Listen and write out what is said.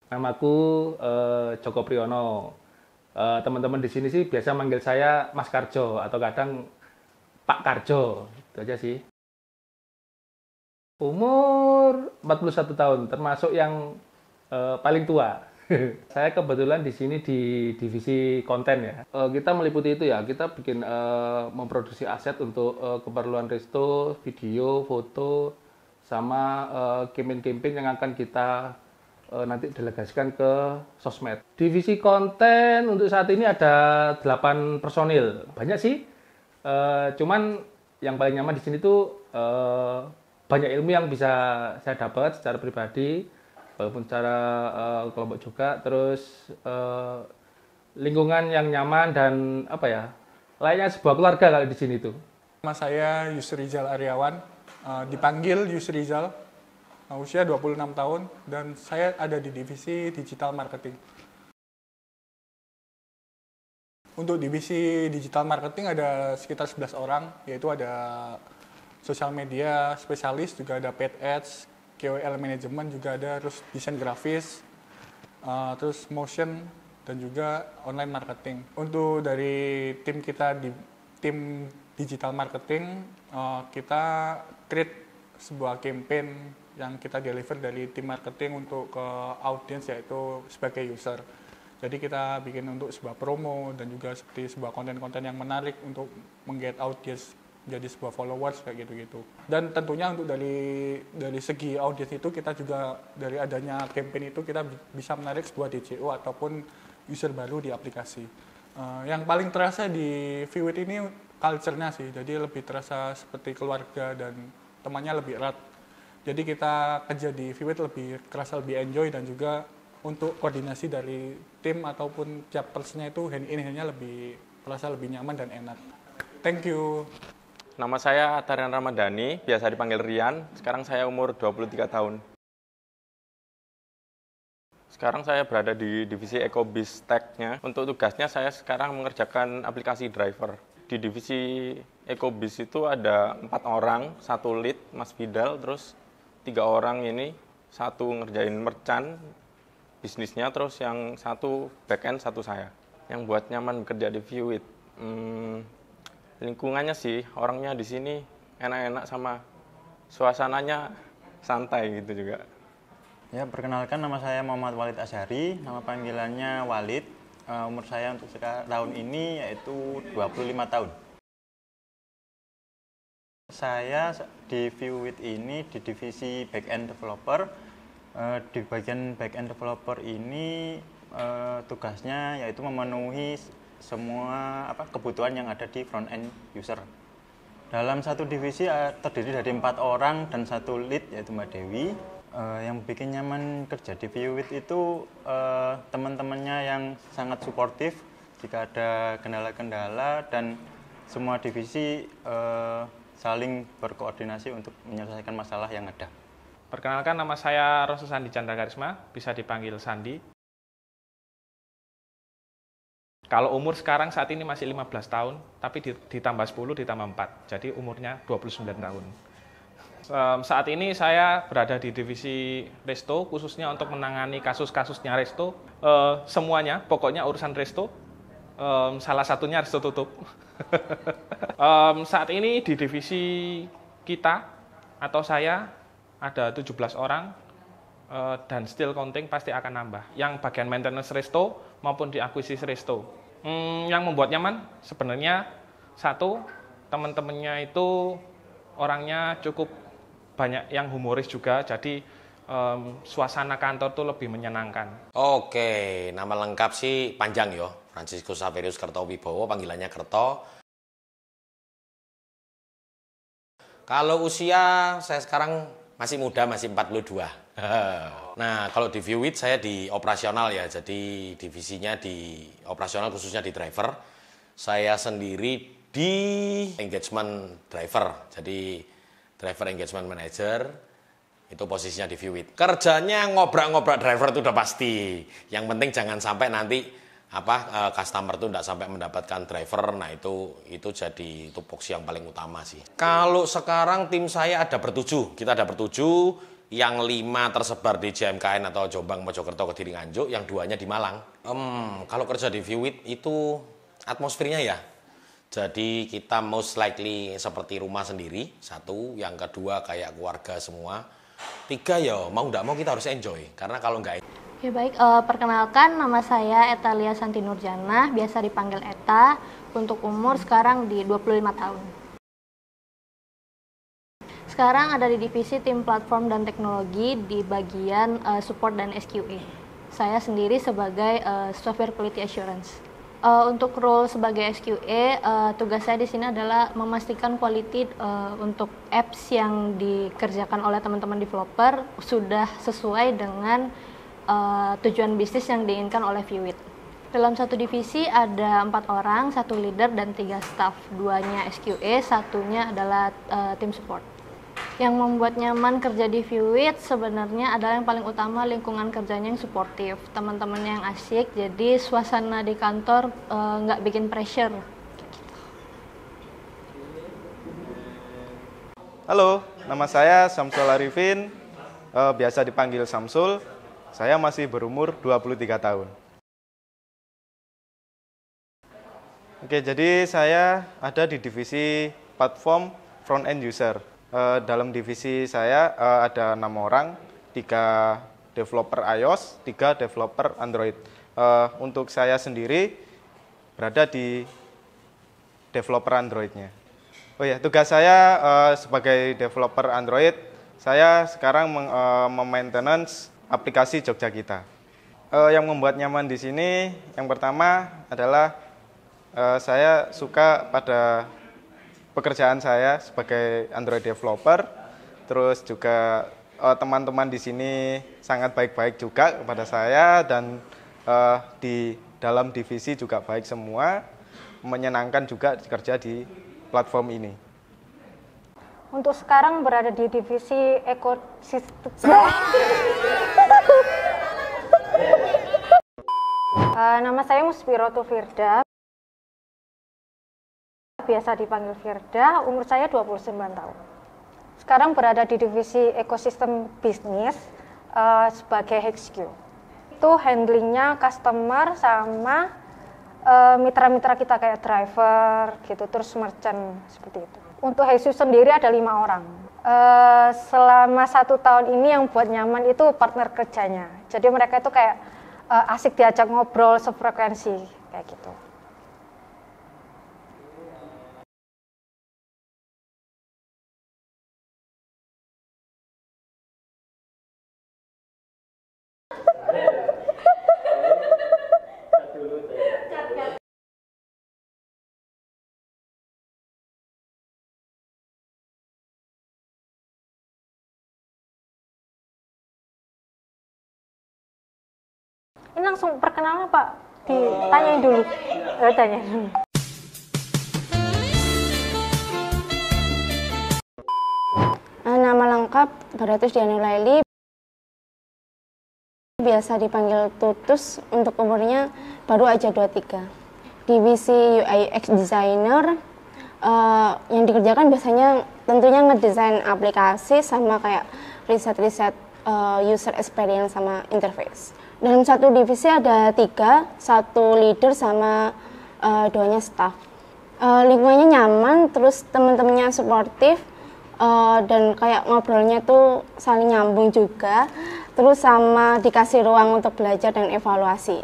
Namaku Joko Priyono. Teman-teman di sini sih biasa manggil saya Mas Karjo atau kadang Pak Karjo. Itu aja sih. Umur 41 tahun, termasuk yang paling tua. Saya kebetulan di sini di divisi konten ya. Kita meliputi itu ya, kita bikin memproduksi aset untuk keperluan resto, video, foto, sama campaign-campaign yang akan kita nanti delegasikan ke sosmed. Divisi konten untuk saat ini ada 8 personil. Banyak sih, cuman yang paling nyaman di sini tuh banyak ilmu yang bisa saya dapat secara pribadi, walaupun secara kelompok juga. Terus lingkungan yang nyaman dan apa ya, layaknya sebuah keluarga kalau di sini tuh. Nama saya Yusrizal Aryawan, dipanggil Yusrizal, usia 26 tahun, dan saya ada di divisi digital marketing. Untuk divisi digital marketing ada sekitar 11 orang, yaitu ada sosial media spesialis, juga ada paid ads, KOL management juga ada, terus desain grafis, terus motion, dan juga online marketing. Untuk dari tim kita di tim digital marketing, kita create sebuah campaign yang kita deliver dari tim marketing untuk ke audiens, yaitu sebagai user. Jadi kita bikin untuk sebuah promo dan juga seperti sebuah konten-konten yang menarik untuk mengget audiens jadi sebuah followers kayak gitu-gitu. Dan tentunya untuk dari segi audiens itu kita juga dari adanya campaign itu kita bisa menarik sebuah DCO ataupun user baru di aplikasi. Yang paling terasa di Viwit ini culture-nya sih, jadi lebih terasa seperti keluarga dan temannya lebih erat. Jadi kita kerja di Viwit lebih kerasa lebih enjoy, dan juga untuk koordinasi dari tim ataupun tiap personnya itu hand in hand-nya lebih terasa lebih nyaman dan enak. Thank you. Nama saya Tarian Ramadhani, biasa dipanggil Rian. Sekarang saya umur 23 tahun. Sekarang saya berada di divisi Ecobiz Tech-nya. Untuk tugasnya saya sekarang mengerjakan aplikasi driver. Di divisi Ecobiz itu ada 4 orang, 1 lead, Mas Bidal, terus 3 orang ini, 1 ngerjain merchant, bisnisnya, terus yang 1 back-end, 1 saya. Yang buat nyaman bekerja di Viwit, lingkungannya sih, orangnya di sini enak-enak sama suasananya santai gitu juga. Ya, perkenalkan, nama saya Muhammad Walid Asyari, nama panggilannya Walid. Umur saya untuk tahun ini yaitu 25 tahun. Saya di Viwit ini di divisi back-end developer. Di bagian back-end developer ini tugasnya yaitu memenuhi semua kebutuhan yang ada di front-end user. Dalam satu divisi terdiri dari 4 orang dan 1 lead, yaitu Mbak Dewi. Yang bikin nyaman kerja di Viwit itu teman-temannya yang sangat suportif jika ada kendala-kendala, dan semua divisi saling berkoordinasi untuk menyelesaikan masalah yang ada. Perkenalkan, nama saya Rosa Sandi Chandra Karisma, bisa dipanggil Sandi. Kalau umur sekarang saat ini masih 15 tahun, tapi ditambah 10, ditambah 4. Jadi umurnya 29 tahun. Saat ini saya berada di divisi resto, khususnya untuk menangani kasus-kasusnya resto. Semuanya, pokoknya urusan resto. Salah satunya resto tutup. Saat ini di divisi kita, atau saya, ada 17 orang. Dan still counting pasti akan nambah. Yang bagian maintenance resto maupun di akuisisi resto. Yang membuat nyaman sebenarnya satu, teman-temannya itu orangnya cukup banyak yang humoris juga, jadi suasana kantor tuh lebih menyenangkan. Oke, nama lengkap sih panjang yo, Franciscus Saverius Kertowibowo, panggilannya Kerto. Kalau usia saya sekarang masih muda, masih 42. Nah, kalau di Viwit saya di operasional ya, jadi divisinya di operasional, khususnya di driver. Saya sendiri di engagement driver, jadi driver engagement manager, itu posisinya di Viwit. Kerjanya ngobrak-ngobrak driver itu udah pasti. Yang penting jangan sampai nanti customer tuh tidak sampai mendapatkan driver. Nah itu jadi tupoksi yang paling utama sih. Kalau sekarang tim saya ada bertujuh, kita ada bertujuh. Yang 5 tersebar di JMKN atau Jombang, Mojokerto, Kediri, Nganjuk, yang 2-nya di Malang. Kalau kerja di Viewit itu atmosfernya ya. Jadi kita most likely seperti rumah sendiri, 1. Yang kedua kayak keluarga semua. 3 ya mau nggak mau kita harus enjoy. Karena kalau nggak... Ya baik, perkenalkan nama saya Etalia Santi Nurjana, biasa dipanggil Eta. Untuk umur sekarang di 25 tahun. Sekarang ada di divisi tim platform dan teknologi di bagian support dan SQA. Saya sendiri sebagai software quality assurance. Untuk role sebagai SQA, tugas saya di sini adalah memastikan quality untuk apps yang dikerjakan oleh teman-teman developer sudah sesuai dengan tujuan bisnis yang diinginkan oleh Viewit. Dalam satu divisi ada 4 orang, 1 leader dan 3 staff. 2-nya SQA, 1-nya adalah tim support. Yang membuat nyaman kerja di Viewit sebenarnya adalah yang paling utama lingkungan kerjanya yang suportif, teman-temannya yang asik, jadi suasana di kantor nggak bikin pressure. Halo, nama saya Samsul Arifin, biasa dipanggil Samsul. Saya masih berumur 23 tahun. Oke, jadi saya ada di divisi platform front end user. Dalam divisi saya ada 6 orang, 3 developer iOS, 3 developer Android. Untuk saya sendiri berada di developer Android-nya. Oh ya, tugas saya sebagai developer Android, saya sekarang memaintenance aplikasi Jogja Kita. Yang membuat nyaman di sini, yang pertama adalah saya suka pada pekerjaan saya sebagai Android developer, terus juga teman-teman di sini sangat baik-baik juga kepada saya dan di dalam divisi juga baik semua, menyenangkan juga kerja di platform ini. Untuk sekarang berada di divisi ekosistem. Nama saya Musfirotu Firda. Biasa dipanggil Firda, umur saya 29 tahun. Sekarang berada di divisi ekosistem bisnis sebagai HQ. Itu handlingnya customer sama mitra-mitra kita kayak driver gitu, terus merchant seperti itu. Untuk HQ sendiri ada 5 orang. Selama 1 tahun ini yang buat nyaman itu partner kerjanya. Jadi mereka itu kayak asik diajak ngobrol sefrekuensi kayak gitu. Ini langsung perkenalan Pak, ditanyain dulu. Tanya dulu. Nama lengkap Baratus Diana Laili, biasa dipanggil Tutus, untuk umurnya baru aja 23. Divisi UI UX Designer, yang dikerjakan biasanya tentunya ngedesain aplikasi sama kayak riset-riset user experience sama interface. Dalam satu divisi ada 3, 1 leader sama 2-nya staff. Lingkungannya nyaman, terus teman-temannya suportif, dan kayak ngobrolnya tuh saling nyambung juga, terus sama dikasih ruang untuk belajar dan evaluasi.